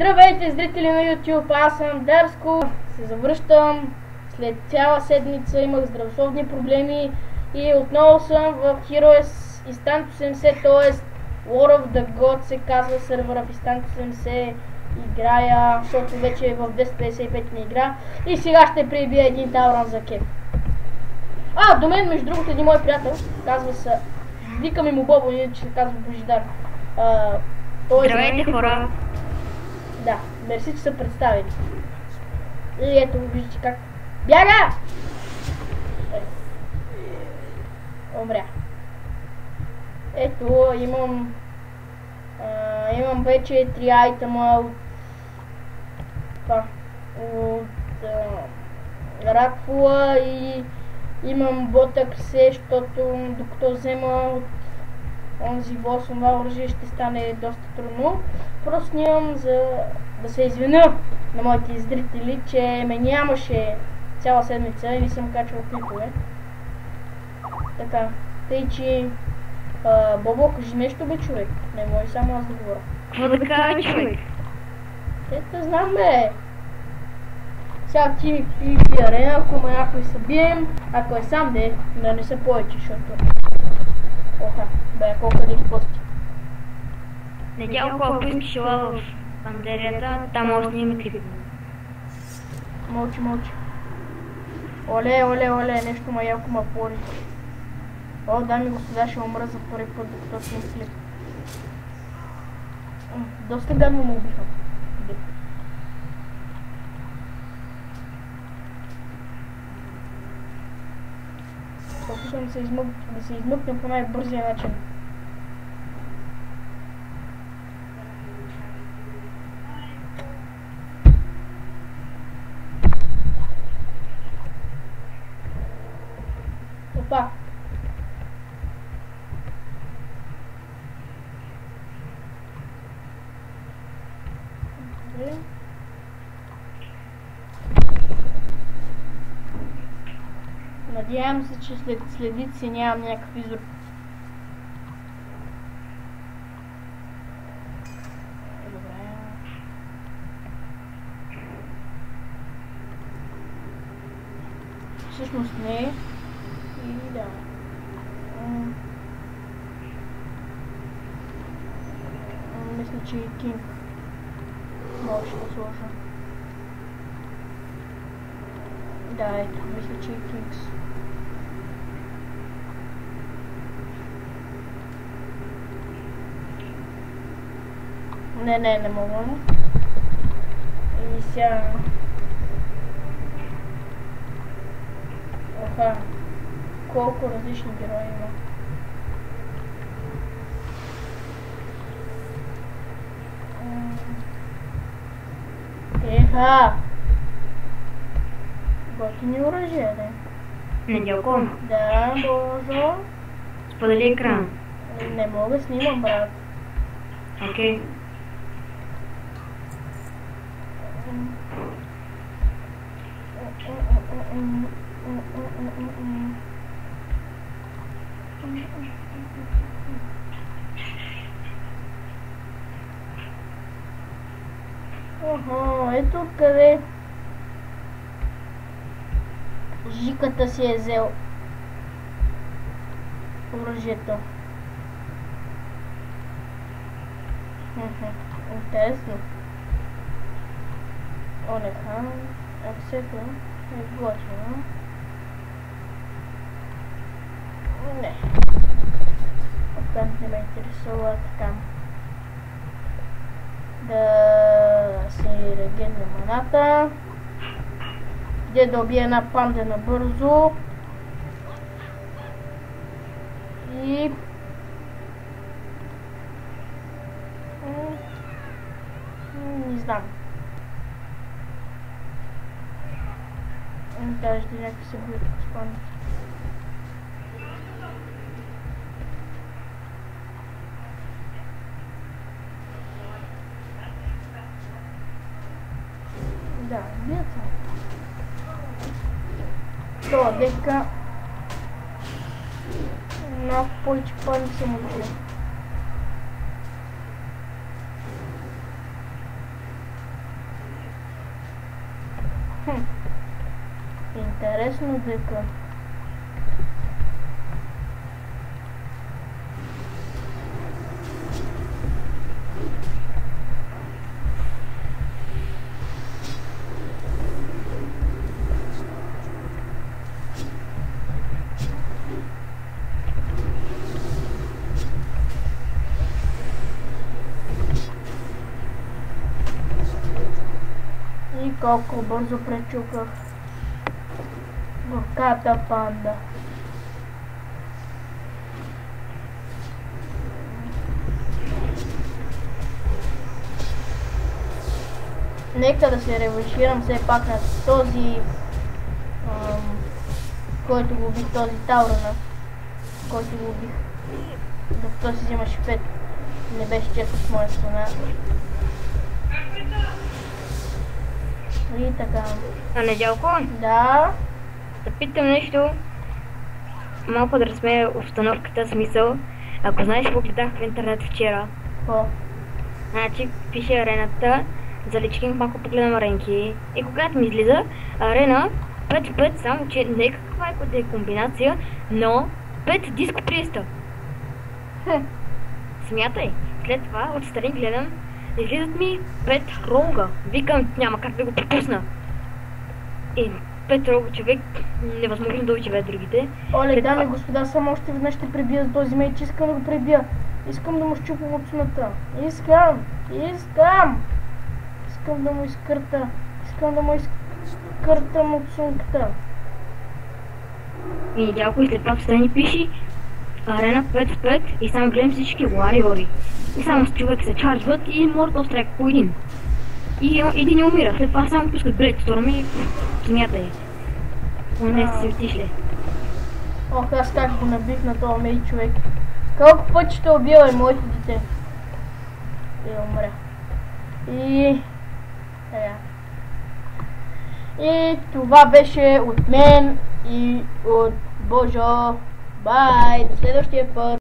Здравейте, зрители на YouTube, аз съм Дърско. Се завръщам. След цяла седмица имах здравословни проблеми и отново съм в Heroes Instant 80, т.е. War of the God се казва сервера в Instant 80. Играя, защото вече е в 255 на игра и сега ще прибия един тауран за кеф. До мен, между другото, един мой приятел, казва се, вика ми му Бобо, иначе се казва Божидар. Здравейте, хора! Да, мерси, че са представили. И ето, виждате как... Бяга! Умря. Ето, имам вече 3 айтема от Ракфула и имам ботък се, защото докато взема от онзи бос, това оръжие ще стане доста трудно. Просто снимам за да се извиня на моите зрители, че ме нямаше цяла седмица и не съм качвал клипове. Така, тъй че Бобо, кажи нещо бе, човек. Не може само аз да говоря. Какво да кажа, човек? Ето знам бе. Сега ти ми пи арена, ако ме някой събием, ако е сам де, да не са повече, защото... Оха, бе, колко ли пости. Недялко, ако искаш ела в пандерията, там може да снимаме клип. Мълчи. Оле, нещо ялко ма пори. О, дами и господа, ще умра за първи път, докато снимам клип. Доста гадно му убиха. Опитвам да се измъкнем по най-бързия начин. Опа! Добре. Надявам се, че след следици нямам някакъв изор. Добре. Всъщност не. И да. Мисля, че и Кинг може да сложа. Да, ето, мисля, че и Кингс. Не мога. И сега... Оха, колко различни герои има. Еха! Готини оръжия, да? Недялко? Да, Божо. Сподели екран. Не мога, снимам, брат. Окей. Охо, ето къде жиката си е взел оръжието. Интересно. Олеха, аксето е готино. Не. Оттам не ме интересува така. Да си регенне маната. Где да убия една панда набързо. И... не знам. Даже някакви се боят с пандата. Да, бият съм. Това дека малко повече пани съм учил. Интересно дека. И колко бързо пречуках горката панда. Нека да се реванширам все пак на този, който го убих, този Таурана, който го убих, докато си взимаше пет. Не беше често с моя страна. И така. А Недялко? Да. Да питам нещо. Малко да разсмея обстановката, смисъл. Ако знаеш какво гледах в интернет вчера. Какво? Значи пише арената, за личкинг малко погледам аренки. И когато ми излиза арена 5-5, само че не е каква е да е комбинация, но 5 диско приеста. Смятай. След това отстрани гледам, излизат ми 5 ролга. Викам, няма как да го пропусна. И 5 ролга човек, невъзможно да учи другите. Оле, дами и господа, само още веднъж ще пребия за този меч. Искам да го пребия. Искам да му щупам от суната. Искам да му изкърта. Искам да му изкъртам от сумката. И Недялко, и след това отстрани пиши арена 5-5 и само гледам всички вариори. И само с човек се чарджват и Mortal Strike по един. И един не умира, след това само пускат Блейдсторм и смятай. Не се отишле. Ох, аз как го набих на този мей човек. Колко пъти ще убива и моите дете. И умря. И... Така. И това беше от мен и от Божо. Бай! До следващия път!